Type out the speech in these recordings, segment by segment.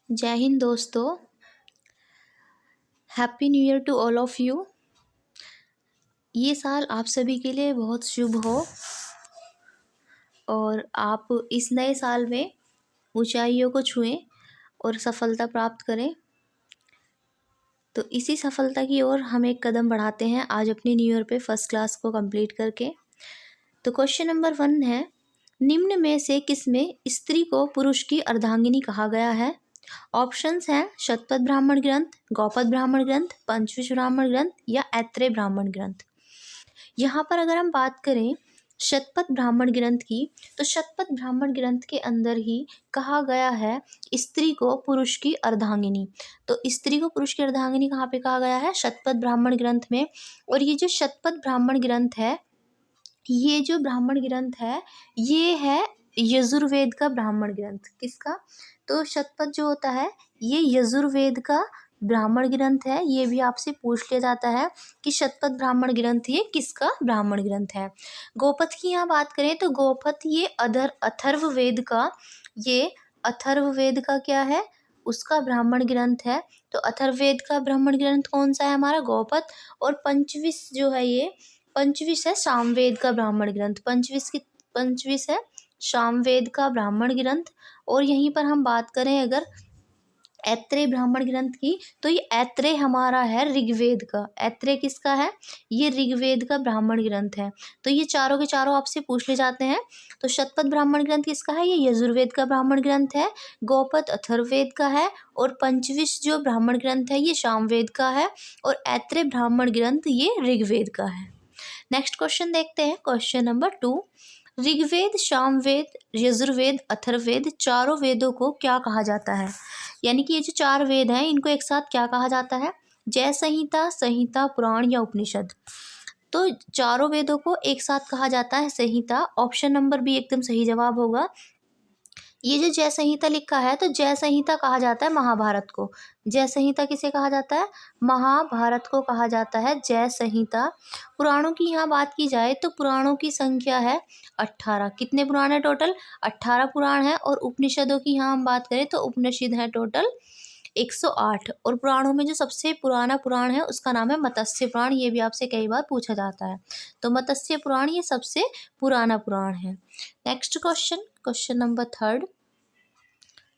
जय हिंद दोस्तों। Happy new year to all of you. ये साल आप सभी के लिए बहुत शुभ हो और आप इस नए साल में ऊंचाइयों को छुएं और सफलता प्राप्त करें। तो इसी सफलता की ओर हम एक कदम बढ़ाते हैं आज अपनी न्यू ईयर पे फर्स्ट क्लास को कंप्लीट करके। तो क्वेश्चन नंबर 1 है, निम्न में से किसमें स्त्री को पुरुष की अर्धांगिनी कहा गया है? ऑप्शंस हैं शतपथ ब्राह्मण ग्रंथ, गौपद ब्राह्मण ग्रंथ, पंचविश ब्राह्मण ग्रंथ या ऐत्रेय ब्राह्मण ग्रंथ। यहाँ पर अगर हम बात करें शतपथ ब्राह्मण ग्रंथ की, तो शतपथ ब्राह्मण ग्रंथ के अंदर ही कहा गया है स्त्री को पुरुष की अर्धांगिनी। तो स्त्री को पुरुष की अर्धांगिनी कहाँ पे कहा गया है? शतपथ ब्राह्मण ग्रंथ में। और ये जो शतपथ ब्राह्मण ग्रंथ है, ये जो ब्राह्मण ग्रंथ है ये है यजुर्वेद का ब्राह्मण ग्रंथ। किसका? तो शतपथ जो होता है ये यजुर्वेद का ब्राह्मण ग्रंथ है। ये भी आपसे पूछ लिया जाता है कि शतपथ ब्राह्मण ग्रंथ ये किसका ब्राह्मण ग्रंथ है। गोपथ की यहाँ बात करें तो गोपथ ये अथर्ववेद का, ये अथर्ववेद का क्या है? उसका ब्राह्मण ग्रंथ है। तो अथर्ववेद का ब्राह्मण ग्रंथ कौन सा है? हमारा गोपथ। और पंचविश जो है ये पंचविश है सामवेद का ब्राह्मण ग्रंथ। पंचविश है सामवेद का ब्राह्मण ग्रंथ। और यहीं पर हम बात करें अगर ऐत्रेय ब्राह्मण ग्रंथ की, तो ये ऐत्रेय हमारा है ऋग्वेद का। ऐत्रेय किसका है? ये ऋग्वेद का ब्राह्मण ग्रंथ है। तो ये चारों के चारों आपसे पूछ ले जाते हैं। तो शतपथ ब्राह्मण ग्रंथ किसका है? ये यजुर्वेद का ब्राह्मण ग्रंथ है। गोपथ अथर्ववेद का है। और पंचविश जो ब्राह्मण ग्रंथ है ये सामवेद का है। और ऐत्रेय ब्राह्मण ग्रंथ ये ऋग्वेद का है। नेक्स्ट क्वेश्चन देखते हैं, क्वेश्चन नंबर 2। ऋग्वेद, सामवेद, यजुर्वेद, अथर्ववेद चारों वेदों को क्या कहा जाता है? यानी कि ये जो 4 वेद हैं इनको एक साथ क्या कहा जाता है? जय संहिता, संहिता, पुराण या उपनिषद। तो चारों वेदों को एक साथ कहा जाता है संहिता। ऑप्शन नंबर बी एकदम सही जवाब होगा। ये जो जय संहिता लिखा है, तो जय संहिता कहा जाता है महाभारत को। जय संहिता किसे कहा जाता है? महाभारत को कहा जाता है जय संहिता। पुराणों की यहाँ बात की जाए तो पुराणों की संख्या है 18। कितने पुराण है टोटल? 18 पुराण है। और उपनिषदों की यहाँ हम बात करें तो उपनिषद है टोटल 108। और पुराणों में जो सबसे पुराना पुराण है उसका नाम है मत्स्य पुराण। ये भी आपसे कई बार पूछा जाता है। तो मत्स्य पुराण ये सबसे पुराना पुराण है। Next question, question number 3।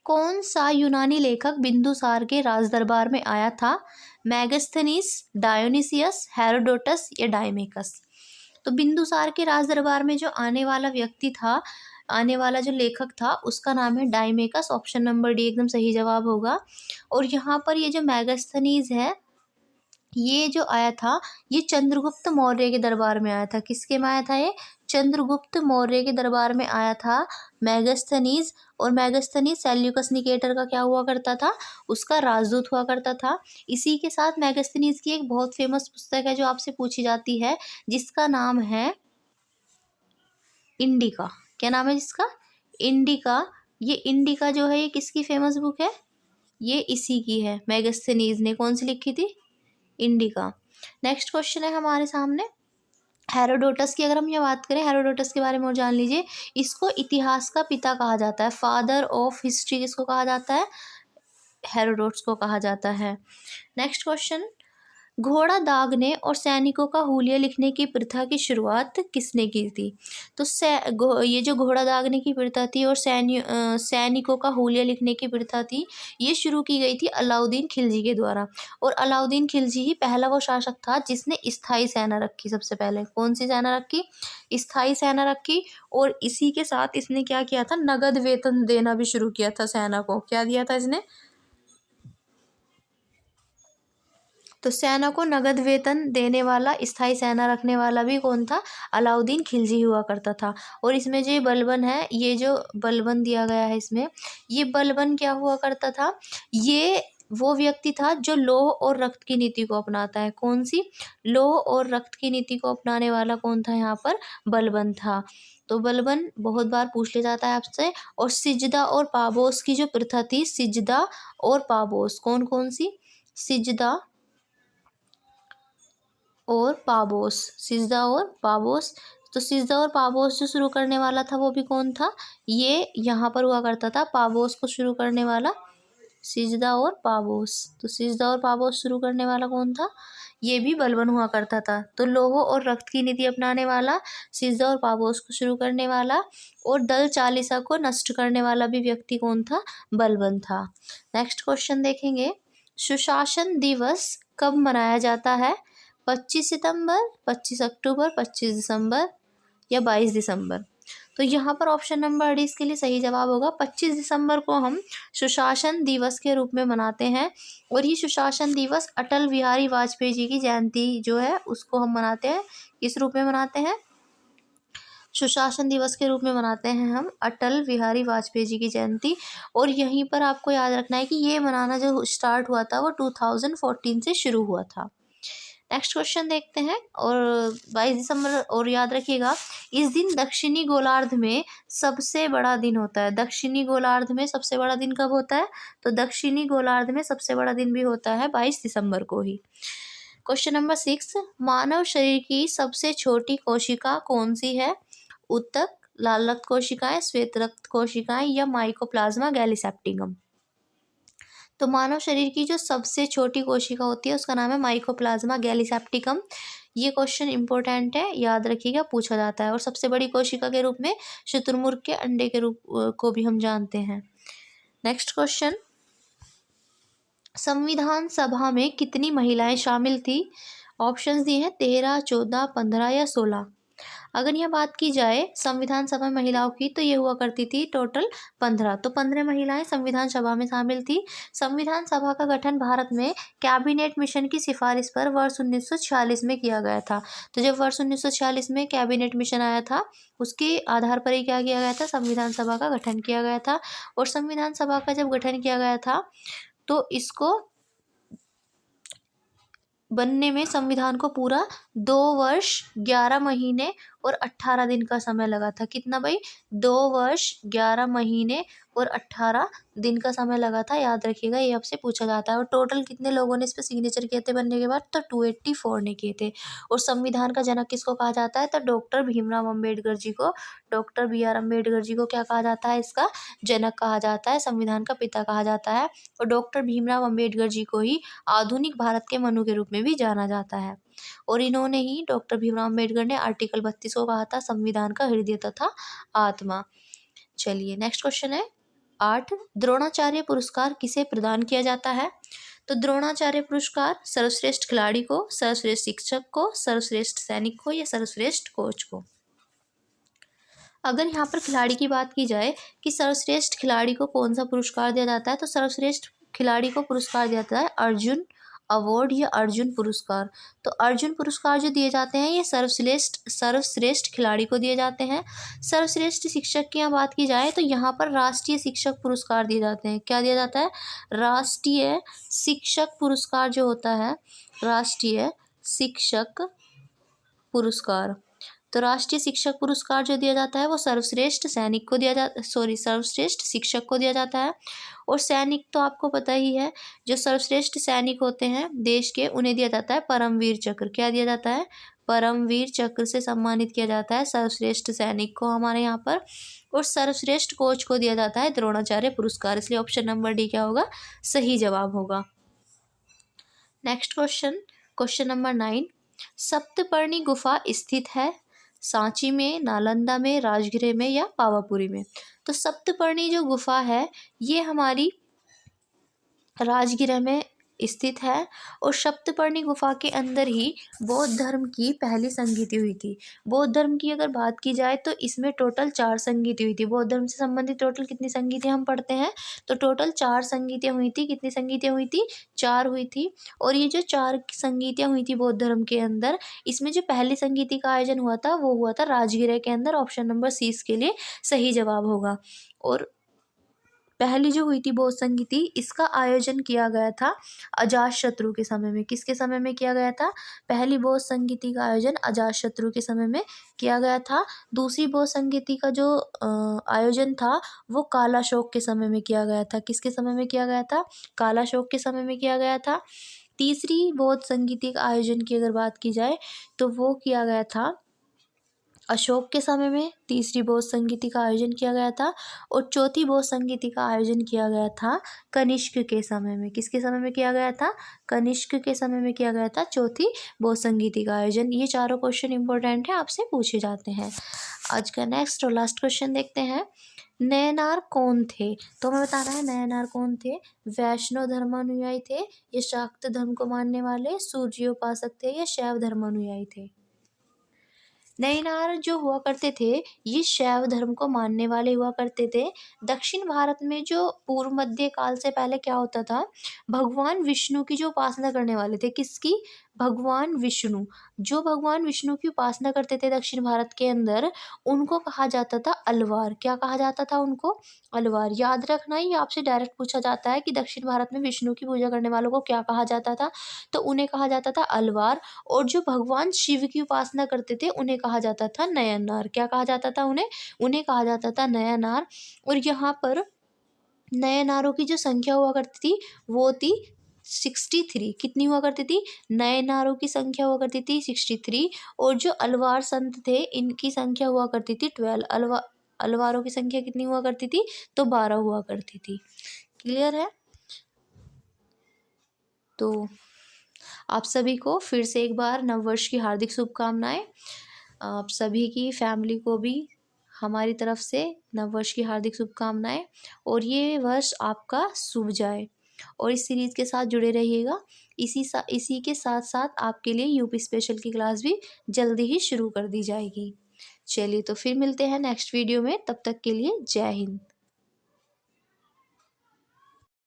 कौन सा यूनानी लेखक बिंदुसार के राजदरबार में आया था? मैगस्थनीस, डायोनिसियस, हेरोडोटस या डायमेकस। तो बिंदुसार के राजदरबार में जो आने वाला व्यक्ति था, आने वाला जो लेखक था उसका नाम है डायमेकस। ऑप्शन नंबर डी एकदम सही जवाब होगा। और यहाँ पर ये जो मैगस्थनीज है ये जो आया था ये चंद्रगुप्त मौर्य के दरबार में आया था। किसके में आया था? ये चंद्रगुप्त मौर्य के दरबार में आया था मैगस्थनीज। और मैगस्थनीज सेल्यूकस निकेटर का क्या हुआ करता था? उसका राजदूत हुआ करता था। इसी के साथ मैगस्थनीज की एक बहुत फेमस पुस्तक है जो आपसे पूछी जाती है जिसका नाम है इंडिका। क्या नाम है जिसका? इंडिका। ये इंडिका जो है ये किसकी फेमस बुक है? ये इसी की है। मैगस्थनीज ने कौन सी लिखी थी? इंडिका। नेक्स्ट क्वेश्चन है हमारे सामने हेरोडोटस की। अगर हम ये बात करें हेरोडोटस के बारे में और जान लीजिए, इसको इतिहास का पिता कहा जाता है। फादर ऑफ हिस्ट्री किसको कहा जाता है? हेरोडोटस को कहा जाता है। नेक्स्ट क्वेश्चन, घोड़ा दागने और सैनिकों का हुलिया लिखने की प्रथा की शुरुआत किसने की थी? तो ये जो घोड़ा दागने की प्रथा थी और सैनिकों का हुलिया लिखने की प्रथा थी, ये शुरू की गई थी अलाउद्दीन खिलजी के द्वारा। और अलाउद्दीन खिलजी ही पहला वो शासक था जिसने स्थायी सेना रखी। सबसे पहले कौन सी सेना रखी? स्थायी सेना रखी। और इसी के साथ इसने क्या किया था? नगद वेतन देना भी शुरू किया था सेना को। क्या दिया था इसने? तो सेना को नगद वेतन देने वाला, स्थायी सेना रखने वाला भी कौन था? अलाउद्दीन खिलजी हुआ करता था। और इसमें जो ये बलबन है, ये जो बलबन दिया गया है इसमें, ये बलबन क्या हुआ करता था? ये वो व्यक्ति था जो लौह और रक्त की नीति को अपनाता है। कौन सी? लौह और रक्त की नीति को अपनाने वाला कौन था यहाँ पर? बलबन था। तो बलबन बहुत बार पूछ लिया जाता है आपसे। और सिजदा और पाबोस की जो प्रथा थी, सिजदा और पाबोस, कौन कौन सी? सिजदा और पाबोस। सिजदा और पाबोस। तो सिजदा और पाबोस जो शुरू करने वाला था वो भी कौन था? ये यहाँ पर हुआ करता था। पाबोस को शुरू करने वाला सिजदा और पाबोस। तो सिजदा और पाबोस शुरू करने वाला कौन था? ये भी बलबन हुआ करता था। तो लोह और रक्त की नीति अपनाने वाला, सिजदा और पाबोस को शुरू करने वाला और दल चालीसा को नष्ट करने वाला भी व्यक्ति कौन था? बलबन था। नेक्स्ट क्वेश्चन देखेंगे, सुशासन दिवस कब मनाया जाता है? 25 सितंबर, 25 अक्टूबर, 25 दिसंबर या 22 दिसंबर? तो यहाँ पर ऑप्शन नंबर डी इसके लिए सही जवाब होगा। 25 दिसंबर को हम सुशासन दिवस के रूप में मनाते हैं और ये सुशासन दिवस अटल बिहारी वाजपेयी जी की जयंती जो है उसको हम मनाते हैं। किस रूप में मनाते हैं? सुशासन दिवस के रूप में मनाते हैं हम अटल बिहारी वाजपेयी जी की जयंती। और यहीं पर आपको याद रखना है कि ये मनाना जो स्टार्ट हुआ था वो 2014 से शुरू हुआ था। नेक्स्ट क्वेश्चन देखते हैं, और 22 दिसंबर, और याद रखिएगा इस दिन दक्षिणी गोलार्ध में सबसे बड़ा दिन होता है। दक्षिणी गोलार्ध में सबसे बड़ा दिन कब होता है? तो दक्षिणी गोलार्ध में सबसे बड़ा दिन भी होता है 22 दिसंबर को ही। क्वेश्चन नंबर 6, मानव शरीर की सबसे छोटी कोशिका कौन सी है? ऊतक, लाल रक्त कोशिकाएं, श्वेत रक्त कोशिकाएं या माइकोप्लाज्मा गैलीसेप्टिकम? तो मानव शरीर की जो सबसे छोटी कोशिका होती है उसका नाम है माइकोप्लाज्मा गैलीसेप्टिकम। ये क्वेश्चन इंपॉर्टेंट है, याद रखिएगा, पूछा जाता है। और सबसे बड़ी कोशिका के रूप में शुतुरमुर्ग के अंडे के रूप को भी हम जानते हैं। नेक्स्ट क्वेश्चन, संविधान सभा में कितनी महिलाएं शामिल थी? ऑप्शंस दिए हैं 13, 14, 15 या 16। अगर यह बात की जाए संविधान सभा में महिलाओं की तो ये हुआ करती थी टोटल 15। तो 15 महिलाएं संविधान सभा में शामिल थी। संविधान सभा का गठन भारत में कैबिनेट मिशन की सिफारिश पर वर्ष 1946 में किया गया था। तो जब वर्ष 1946 में कैबिनेट मिशन आया था उसके आधार पर ही क्या किया गया था? संविधान सभा का गठन किया गया था। और संविधान सभा का जब गठन किया गया था तो इसको बनने में संविधान को पूरा 2 वर्ष 11 महीने और 18 दिन का समय लगा था। कितना भाई? 2 वर्ष 11 महीने और 18 दिन का समय लगा था। याद रखिएगा, ये आपसे पूछा जाता है। और टोटल कितने लोगों ने इस पर सिग्नेचर किए थे बनने के बाद? तो 284 ने किए थे। और संविधान का जनक किसको कहा जाता है? तो डॉक्टर भीमराव अम्बेडकर जी को, डॉक्टर BR अम्बेडकर जी को क्या कहा जाता है? इसका जनक कहा जाता है, संविधान का पिता कहा जाता है। और डॉक्टर भीमराव अम्बेडकर जी को ही आधुनिक भारत के मनु के रूप में भी जाना जाता है। और इन्होंने ही, डॉक्टर भीमराव अम्बेडकर ने आर्टिकल 32 को कहा था संविधान का हृदय तथा आत्मा। चलिए नेक्स्ट क्वेश्चन है 8, द्रोणाचार्य पुरस्कार किसे प्रदान किया जाता है? तो द्रोणाचार्य पुरस्कार सर्वश्रेष्ठ खिलाड़ी को, सर्वश्रेष्ठ शिक्षक को, सर्वश्रेष्ठ सैनिक को या सर्वश्रेष्ठ कोच को? अगर यहाँ पर खिलाड़ी की बात की जाए कि सर्वश्रेष्ठ खिलाड़ी को कौन सा पुरस्कार दिया जाता है, तो सर्वश्रेष्ठ खिलाड़ी को पुरस्कार दिया जाता है अर्जुन अवार्ड या अर्जुन पुरस्कार। तो अर्जुन पुरस्कार जो दिए जाते हैं ये सर्वश्रेष्ठ खिलाड़ी को दिए जाते हैं। सर्वश्रेष्ठ शिक्षक की यहाँ बात की जाए तो यहाँ पर राष्ट्रीय शिक्षक पुरस्कार दिए जाते हैं। क्या दिया जाता है? राष्ट्रीय शिक्षक पुरस्कार जो होता है, राष्ट्रीय शिक्षक पुरस्कार। तो राष्ट्रीय शिक्षक पुरस्कार जो दिया जाता है वो सर्वश्रेष्ठ सैनिक को सर्वश्रेष्ठ शिक्षक को दिया जाता है। और सैनिक तो आपको पता ही है, जो सर्वश्रेष्ठ सैनिक होते हैं देश के उन्हें दिया जाता है परमवीर चक्र। क्या दिया जाता है? परमवीर चक्र से सम्मानित किया जाता है सर्वश्रेष्ठ सैनिक को हमारे यहाँ पर। और सर्वश्रेष्ठ कोच को दिया जाता है द्रोणाचार्य पुरस्कार। इसलिए ऑप्शन नंबर डी क्या होगा? सही जवाब होगा। नेक्स्ट क्वेश्चन नंबर 9, सप्तपर्णी गुफा स्थित है सांची में, नालंदा में, राजगृह में या पावापुरी में? तो सप्तपर्णी जो गुफा है ये हमारी राजगृह में स्थित है। और सप्तपर्णी गुफा के अंदर ही बौद्ध धर्म की पहली संगीति हुई थी। बौद्ध धर्म की अगर बात की जाए तो इसमें टोटल 4 संगीति हुई थी। बौद्ध धर्म से संबंधित टोटल कितनी संगीतियाँ हम पढ़ते हैं? तो टोटल 4 संगीतियाँ हुई थी। कितनी संगीतियाँ हुई थी? 4 हुई थी। और ये जो 4 संगीतियाँ हुई थी बौद्ध धर्म के अंदर, इसमें जो पहली संगीति का आयोजन हुआ था वो हुआ था राजगृह के अंदर। ऑप्शन नंबर सी इसके लिए सही जवाब होगा। और पहली जो हुई थी बौद्ध संगीति, इसका आयोजन किया गया था अजातशत्रु के समय में। किसके समय में किया गया था? पहली बौद्ध संगीति का आयोजन अजातशत्रु के समय में किया गया था। दूसरी बौद्ध संगीति का जो आयोजन था वो कालाशोक के समय में किया गया था। किसके समय में किया गया था? कालाशोक के समय में किया गया था। तीसरी बौद्ध संगीति का आयोजन की अगर बात की जाए तो वो किया गया था अशोक के समय में तीसरी बौद्ध संगीति का आयोजन किया गया था और चौथी बौद्ध संगीति का आयोजन किया गया था कनिष्क के समय में। किसके समय में किया गया था? कनिष्क के समय में किया गया था चौथी बौद्ध संगीति का आयोजन। ये चारों क्वेश्चन इंपॉर्टेंट है, आपसे पूछे जाते हैं। आज का नेक्स्ट और लास्ट क्वेश्चन देखते हैं। नयनार कौन थे? तो हमें बताना है नयनार कौन थे। वैष्णव धर्मानुयायी थे या शाक्त धर्म को मानने वाले सूर्योपासक थे या शैव धर्मानुयायी थे? नयनार जो हुआ करते थे ये शैव धर्म को मानने वाले हुआ करते थे। दक्षिण भारत में जो पूर्व मध्य काल से पहले क्या होता था, भगवान विष्णु की जो उपासना करने वाले थे, किसकी? भगवान विष्णु। जो भगवान विष्णु की उपासना करते थे दक्षिण भारत के अंदर, उनको कहा जाता था अलवार। क्या कहा जाता था उनको? अलवार। याद रखना, ये आपसे डायरेक्ट पूछा जाता है कि दक्षिण भारत में विष्णु की पूजा करने वालों को क्या कहा जाता था, तो उन्हें कहा जाता था अलवार। और जो भगवान शिव की उपासना करते थे उन्हें कहा जाता था नयनार। क्या कहा जाता था उन्हें? उन्हें कहा जाता था नयनार। और यहाँ पर नयनारों की जो संख्या हुआ करती थी वो थी 63। कितनी हुआ करती थी? नयनारों की संख्या हुआ करती थी 63। और जो अलवार संत थे इनकी संख्या हुआ करती थी 12। अलवारों की संख्या कितनी हुआ करती थी? तो 12 हुआ करती थी। क्लियर है? तो आप सभी को फिर से एक बार नववर्ष की हार्दिक शुभकामनाएं। आप सभी की फैमिली को भी हमारी तरफ से नववर्ष की हार्दिक शुभकामनाएं और ये वर्ष आपका शुभ जाए। और इस सीरीज़ के साथ जुड़े रहिएगा। इसी के साथ साथ आपके लिए यूपी स्पेशल की क्लास भी जल्दी ही शुरू कर दी जाएगी। चलिए तो फिर मिलते हैं नेक्स्ट वीडियो में, तब तक के लिए जय हिंद।